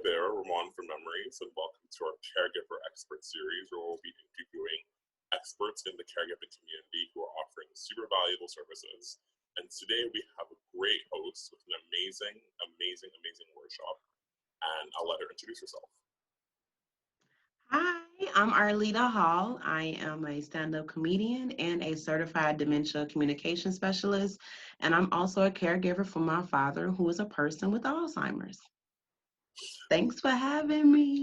there, Ramon from Memoryz, and welcome to our Caregiver Expert Series, where we'll be interviewing experts in the caregiving community who are offering super valuable services. And today we have a great host with an amazing workshop, and I'll let her introduce herself. Hi, I'm Arlieta Hall. I am a stand-up comedian and a certified dementia communication specialist, and I'm also a caregiver for my father, who is a person with Alzheimer's. Thanks for having me.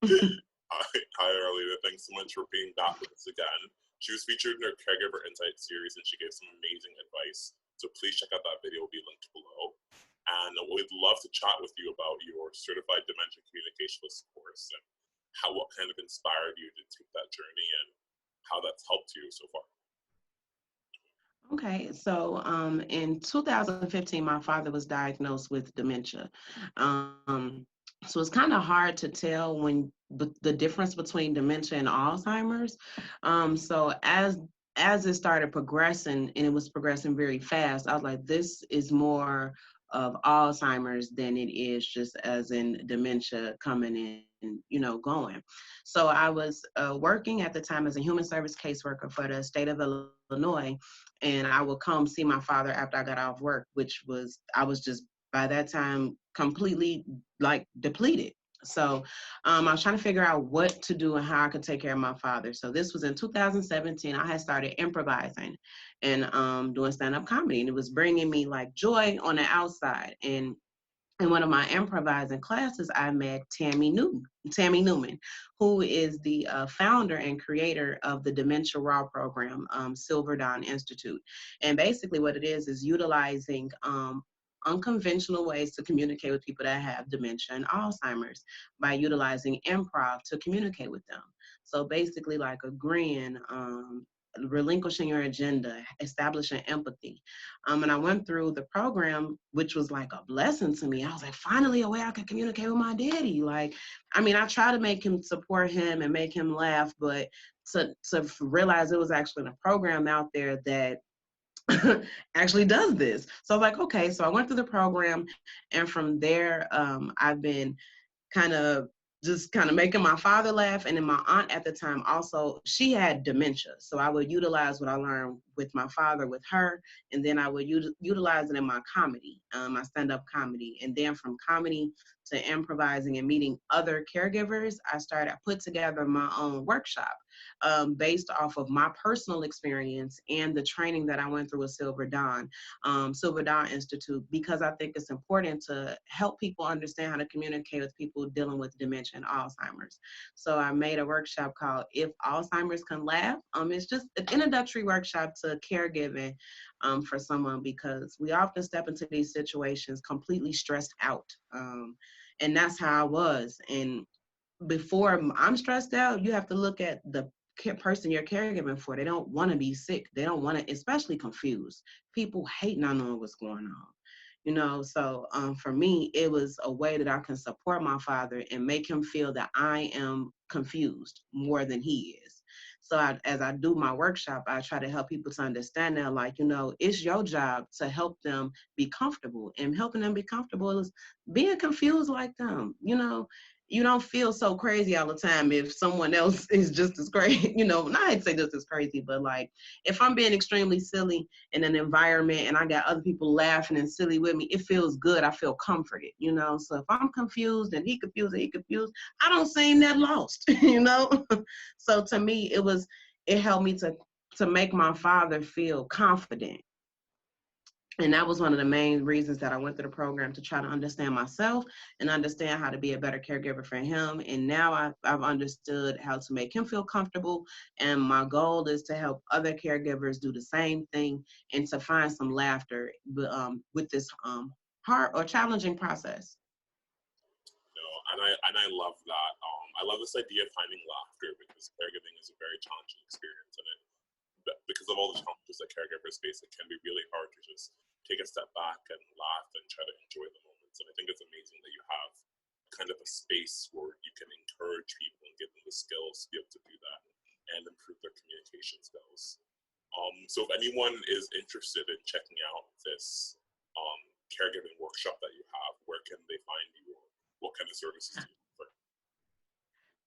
Hi, Arlieta. Thanks so much for being back with us again. She was featured in her Caregiver Insight series, and she gave some amazing advice. So please check out that video. It will be linked below. And we'd love to chat with you about your certified dementia communicationist course and what kind of inspired you to take that journey and how that's helped you so far. Okay, so in 2015, my father was diagnosed with dementia. So it's kind of hard to tell when the difference between dementia and Alzheimer's. So as it started progressing, and it was progressing very fast, I was like, this is more of Alzheimer's than it is just as in dementia coming in, going. So I was working at the time as a human service caseworker for the state of Illinois, and I would come see my father after I got off work, I was just by that time completely like depleted. So I was trying to figure out what to do and how I could take care of my father. So this was in 2017. I had started improvising and doing stand-up comedy, and it was bringing me like joy on the outside. And in one of my improvising classes, I met Tammy Newman, who is the founder and creator of the Dementia Raw program, Silver Dawn Institute. And basically what it is utilizing unconventional ways to communicate with people that have dementia and Alzheimer's by utilizing improv to communicate with them. So basically like agreeing, relinquishing your agenda, establishing empathy. And I went through the program, which was like a blessing to me. I was like, finally a way I could communicate with my daddy. Like, I mean, I try to make him support him and make him laugh, but to realize it was actually a program out there that actually does this. So I was like, okay, so I went through the program, and from there, I've been kind of making my father laugh. And then my aunt at the time also, she had dementia. So I would utilize what I learned with my father with her, and then I would utilize it in my comedy, my stand-up comedy. And then from comedy to improvising and meeting other caregivers, I put together my own workshop based off of my personal experience and the training that I went through with Silver Dawn Institute, because I think it's important to help people understand how to communicate with people dealing with dementia and Alzheimer's. So I made a workshop called If Alzheimer's Can Laugh. It's just an introductory workshop to caregiving for someone, because we often step into these situations completely stressed out. And that's how I was. And before I'm stressed out, you have to look at the person you're caregiving for. They don't want to be sick. They don't want to, especially confused. People hate not knowing what's going on. So for me, it was a way that I can support my father and make him feel that I am confused more than he is. So as I do my workshop, I try to help people to understand that, like, it's your job to help them be comfortable, and helping them be comfortable is being confused like them. You don't feel so crazy all the time if someone else is just as crazy, not I'd say just as crazy, but like if I'm being extremely silly in an environment and I got other people laughing and silly with me, it feels good. I feel comforted, So if I'm confused and he confused, I don't seem that lost, So to me, it helped me to make my father feel confident. And that was one of the main reasons that I went through the program, to try to understand myself and understand how to be a better caregiver for him. And now I've understood how to make him feel comfortable. And my goal is to help other caregivers do the same thing and to find some laughter with this hard or challenging process. And I love that. I love this idea of finding laughter, because caregiving is a very challenging experience, and because of all the challenges that caregivers face, it can be really hard to just take a step back and laugh and try to enjoy the moments. And I think it's amazing that you have kind of a space where you can encourage people and give them the skills to be able to do that and improve their communication skills. So if anyone is interested in checking out this caregiving workshop that you have, where can they find you? what kind of services do you offer?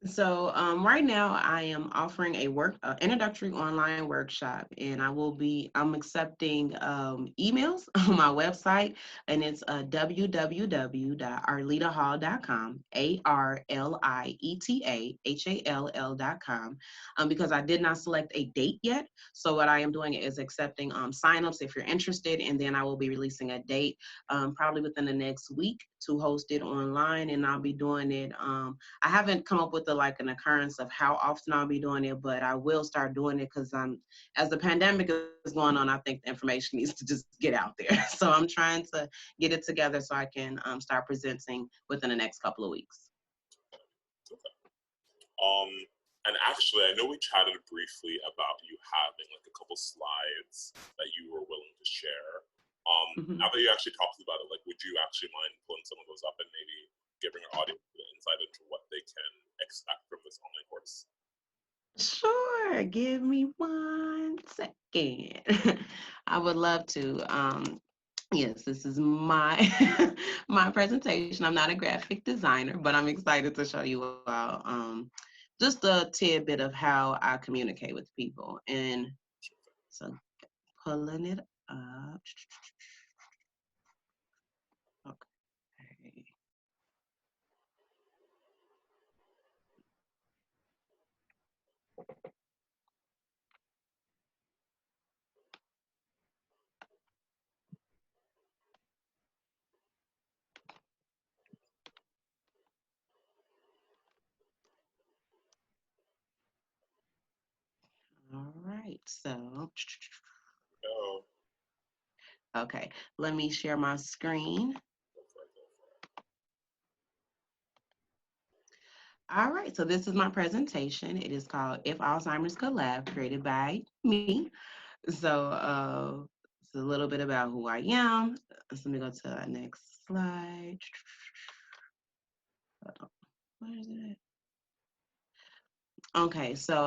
So right now I am offering a introductory online workshop, and I'm accepting emails on my website, and it's www.arlietahall.com, ARLIETAHALL.com, because I did not select a date yet. So what I am doing is accepting signups if you're interested, and then I will be releasing a date probably within the next week to host it online, and I'll be doing it. I haven't come up with an occurrence of how often I'll be doing it, but I will start doing it because as the pandemic is going on, I think the information needs to just get out there. So I'm trying to get it together so I can start presenting within the next couple of weeks. Okay. And actually, I know we chatted briefly about you having like a couple slides that you were willing to share. Now that you actually talked about it, like, would you actually mind pulling some of those up and maybe giving our audience an insight into what they can expect from this online course? Sure. Give me 1 second. I would love to. Yes, this is my my presentation. I'm not a graphic designer, but I'm excited to show you all just a tidbit of how I communicate with people. And so pulling it up. Okay. All right, so Oh, okay, let me share my screen. go for it, go for it. All right, so this is my presentation. It is called If Alzheimer's Could Laugh, created by me. So it's a little bit about who I am. So let me go to the next slide. Where is it? Okay, so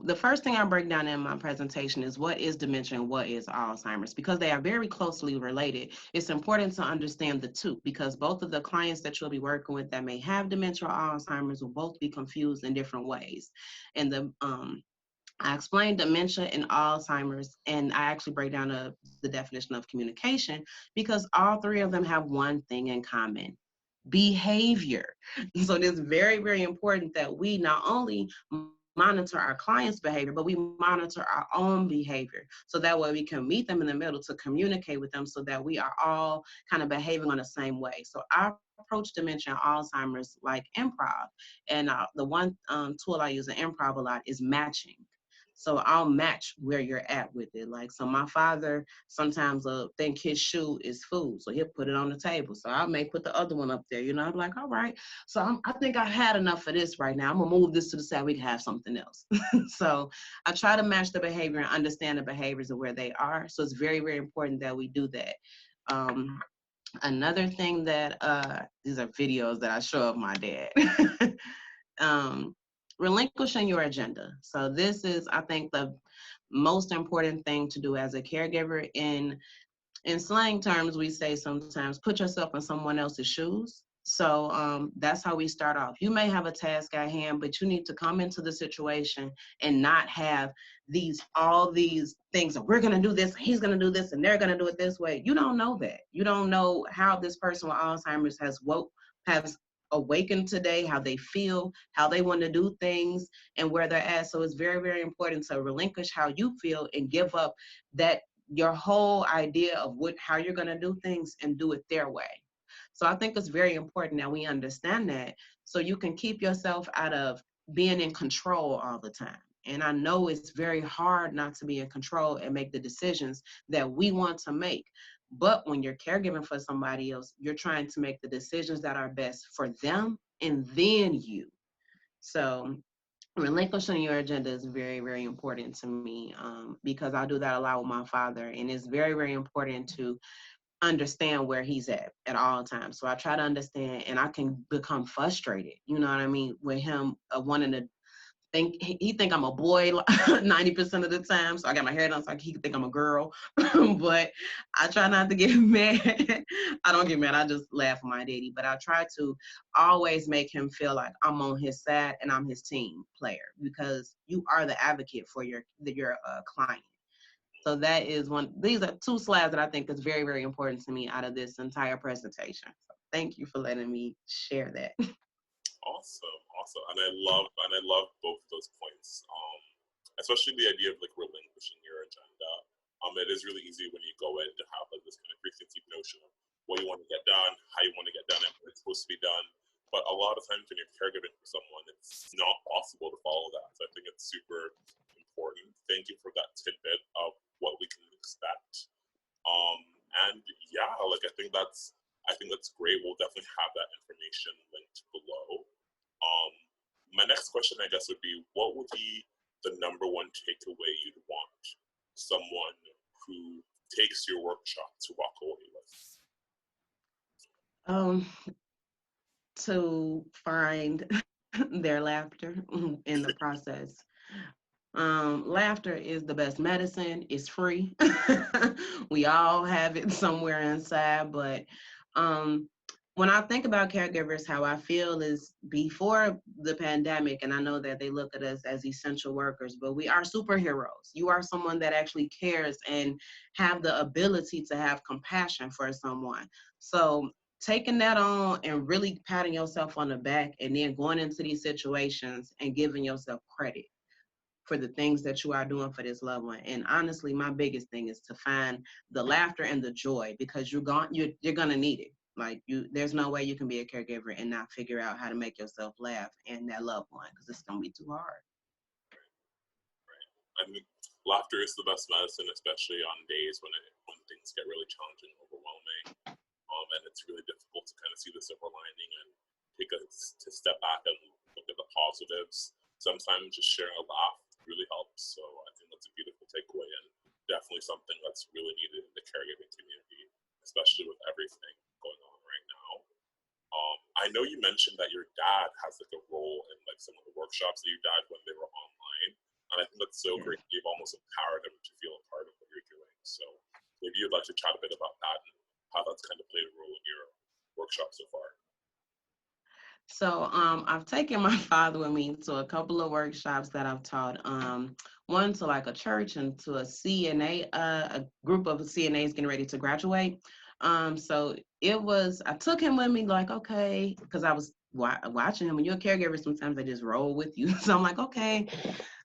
the first thing I break down in my presentation is what is dementia and what is Alzheimer's. Because they are very closely related, it's important to understand the two, because both of the clients that you'll be working with that may have dementia or Alzheimer's will both be confused in different ways. And I explained dementia and Alzheimer's, and I actually break down the definition of communication, because all three of them have one thing in common: behavior. So it is very, very important that we not only monitor our clients' behavior, but we monitor our own behavior. So that way we can meet them in the middle to communicate with them so that we are all kind of behaving on the same way. So I approach dementia and Alzheimer's like improv. And the one tool I use in improv a lot is matching. So I'll match where you're at with it. Like, so my father sometimes think his shoe is food, so he'll put it on the table. So I may put the other one up there. I'm like, all right. So I think I've had enough of this right now. I'm gonna move this to the side. We can have something else. So I try to match the behavior and understand the behaviors of where they are. So it's very, very important that we do that. Another thing that these are videos that I show of my dad. Relinquishing your agenda. So this is, I think, the most important thing to do as a caregiver. In slang terms, we say sometimes put yourself in someone else's shoes. So that's how we start off. You may have a task at hand, but you need to come into the situation and not have all these things that we're going to do this, he's going to do this, and they're going to do it this way. You don't know that. You don't know how this person with Alzheimer's has awakened today, how they feel, how they want to do things, and where they're at. So it's very, very important to relinquish how you feel and give up that your whole idea of how you're going to do things and do it their way. So I think it's very important that we understand that, so you can keep yourself out of being in control all the time. And I know it's very hard not to be in control and make the decisions that we want to make. But when you're caregiving for somebody else, you're trying to make the decisions that are best for them and then you. So relinquishing your agenda is very, very important to me, because I do that a lot with my father. And it's very, very important to understand where he's at all times. So I try to understand, and I can become frustrated, you know what I mean, with him wanting to he think I'm a boy 90% of the time. So I got my hair done so he can think I'm a girl. But I try not to get mad. I don't get mad. I just laugh at my daddy. But I try to always make him feel like I'm on his side and I'm his team player, because you are the advocate for your client. So that is these are two slides that I think is very, very important to me out of this entire presentation. So thank you for letting me share that. Awesome. And I love both of those points. Especially the idea of like relinquishing your agenda. It is really easy when you go in to have like this kind of preconceived notion of what you want to get done, how you want to get done, and when it's supposed to be done. But a lot of times when you're caregiving for someone, it's not possible to follow that. So I think it's super important. Thank you for that tidbit of what we can expect. And yeah, like I think that's great. We'll definitely have that information linked below. My next question, I guess, would be, what would be the number one takeaway you'd want someone who takes your workshop to walk away with? To find their laughter in the process. Laughter is the best medicine. It's free. We all have it somewhere inside, but when I think about caregivers, how I feel is before the pandemic, and I know that they look at us as essential workers, but we are superheroes. You are someone that actually cares and have the ability to have compassion for someone. So taking that on and really patting yourself on the back and then going into these situations and giving yourself credit for the things that you are doing for this loved one. And honestly, my biggest thing is to find the laughter and the joy, because you're gonna need it. Like there's no way you can be a caregiver and not figure out how to make yourself laugh and that loved one, because it's gonna be too hard. Right. I mean, laughter is the best medicine, especially on days when things get really challenging, overwhelming, and it's really difficult to kind of see the silver lining and to step back and look at the positives. Sometimes just sharing a laugh really helps. So I think that's a beautiful takeaway, and definitely something that's really needed in the caregiving community, especially with everything going on right now. I know you mentioned that your dad has like a role in like some of the workshops that you did when they were online, and I think that's so great. You've almost empowered him to feel a part of what you're doing. So maybe you'd like to chat a bit about that and how that's kind of played a role in your workshop so far. So I've taken my father with me to a couple of workshops that I've taught. One to like a church and to a CNA, a group of CNAs getting ready to graduate. So I took him with me, like, okay, because I was watching him. When you're a caregiver, sometimes they just roll with you. So I'm like, okay,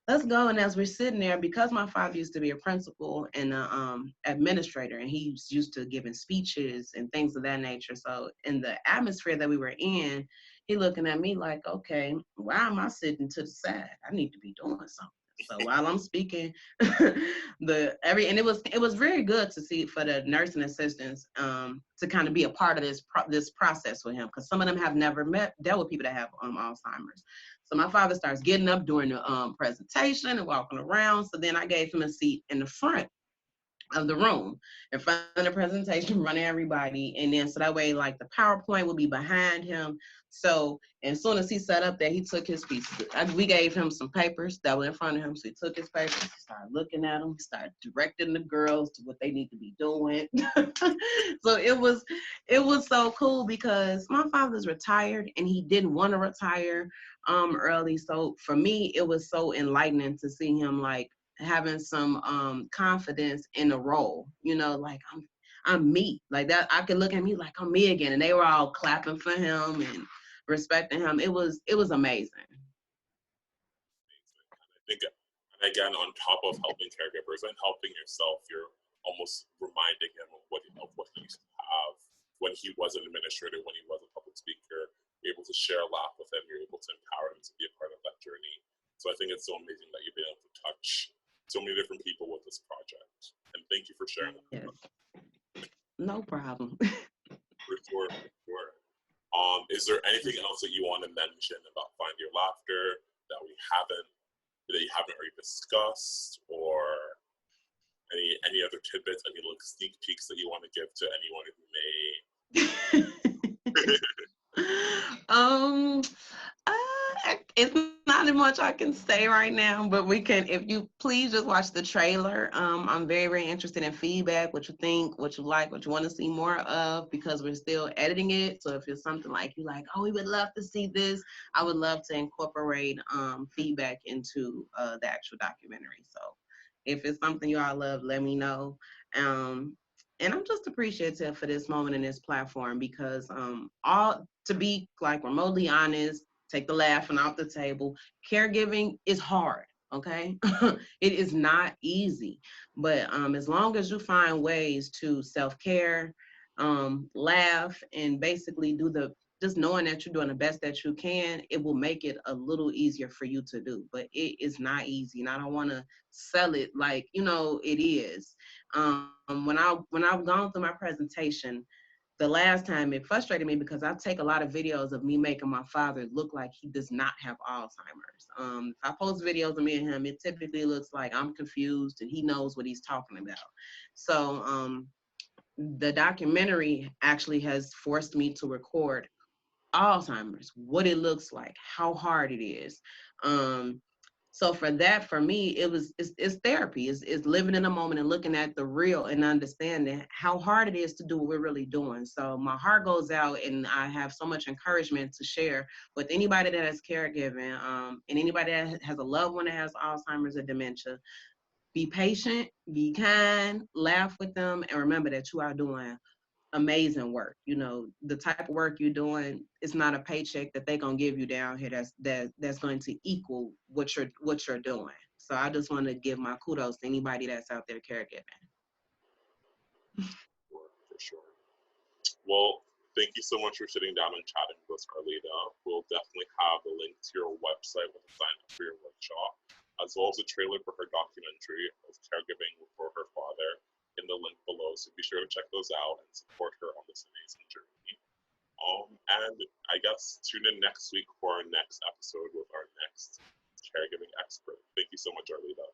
let's go. And as we're sitting there, because my father used to be a principal and an administrator, and he's used to giving speeches and things of that nature. So in the atmosphere that we were in, he looking at me like, okay, why am I sitting to the side? I need to be doing something. So while I'm speaking, and it was very good to see for the nursing assistants to kind of be a part of this process with him, because some of them have never dealt with people that have Alzheimer's. So my father starts getting up during the presentation and walking around. So then I gave him a seat in the front of the room in front of the presentation, running everybody. And then so that way, like the PowerPoint will be behind him. So as soon as he sat up there, he took his piece. We gave him some papers that were in front of him. So he took his papers, he started looking at them, he started directing the girls to what they need to be doing. So it was so cool, because my father's retired and he didn't want to retire early. So for me, it was so enlightening to see him like having some confidence in the role, like I'm me, like that. I could look at me like I'm me again, and they were all clapping for him and respecting him. It was amazing. I think, and again, on top of helping caregivers and helping yourself, you're almost reminding him of what he used to have when he was an administrator, when he was a public speaker. You're able to share a laugh with him. You're able to empower him to be a part of that journey. So I think it's so amazing that you've been able to touch so many different people with this project. And thank you for sharing that. Yes. No problem. For sure. Is there anything else that you want to mention about Find Your Laughter that you haven't already discussed, or any other tidbits, any like sneak peeks that you want to give to anyone who may? It's not as much I can say right now, but we can, if you please just watch the trailer. I'm very, very interested in feedback, what you think, what you like, what you want to see more of, because we're still editing it. So if it's something like you like, oh, we would love to see this, I would love to incorporate feedback into the actual documentary. So if it's something you all love, let me know. Um, and I'm just appreciative for this moment and this platform because all to be like remotely honest, take the laughing off the table. Caregiving is hard, okay? It is not easy. But as long as you find ways to self care, laugh, and basically do the just knowing that you're doing the best that you can, it will make it a little easier for you to do. But it is not easy. And I don't want to sell it like, it is. When I've gone through my presentation, the last time it frustrated me because I take a lot of videos of me making my father look like he does not have Alzheimer's. If I post videos of me and him, it typically looks like I'm confused and he knows what he's talking about. So the documentary actually has forced me to record Alzheimer's, what it looks like, how hard it is. Um, so for that, for me, it's therapy. It's living in a moment and looking at the real and understanding how hard it is to do what we're really doing. So my heart goes out, and I have so much encouragement to share with anybody that has caregiving, and anybody that has a loved one that has Alzheimer's or dementia. Be patient, be kind, laugh with them, and remember that you are doing amazing work. The type of work you're doing, it's not a paycheck that they're gonna give you down here that's going to equal what you're doing. So I just want to give my kudos to anybody that's out there caregiving. For sure. Well, thank you so much for sitting down and chatting with us, Arlieta. We'll definitely have the link to your website with a sign up for your workshop, as well as a trailer for her documentary of caregiving for her father in the link below. So be sure to check those out and support her on this amazing journey. And I guess tune in next week for our next episode with our next caregiving expert. Thank you so much, Arlieta.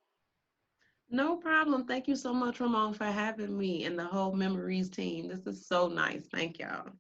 No problem. Thank you so much, Ramon, for having me and the whole Memoryz team. This is so nice. Thank y'all.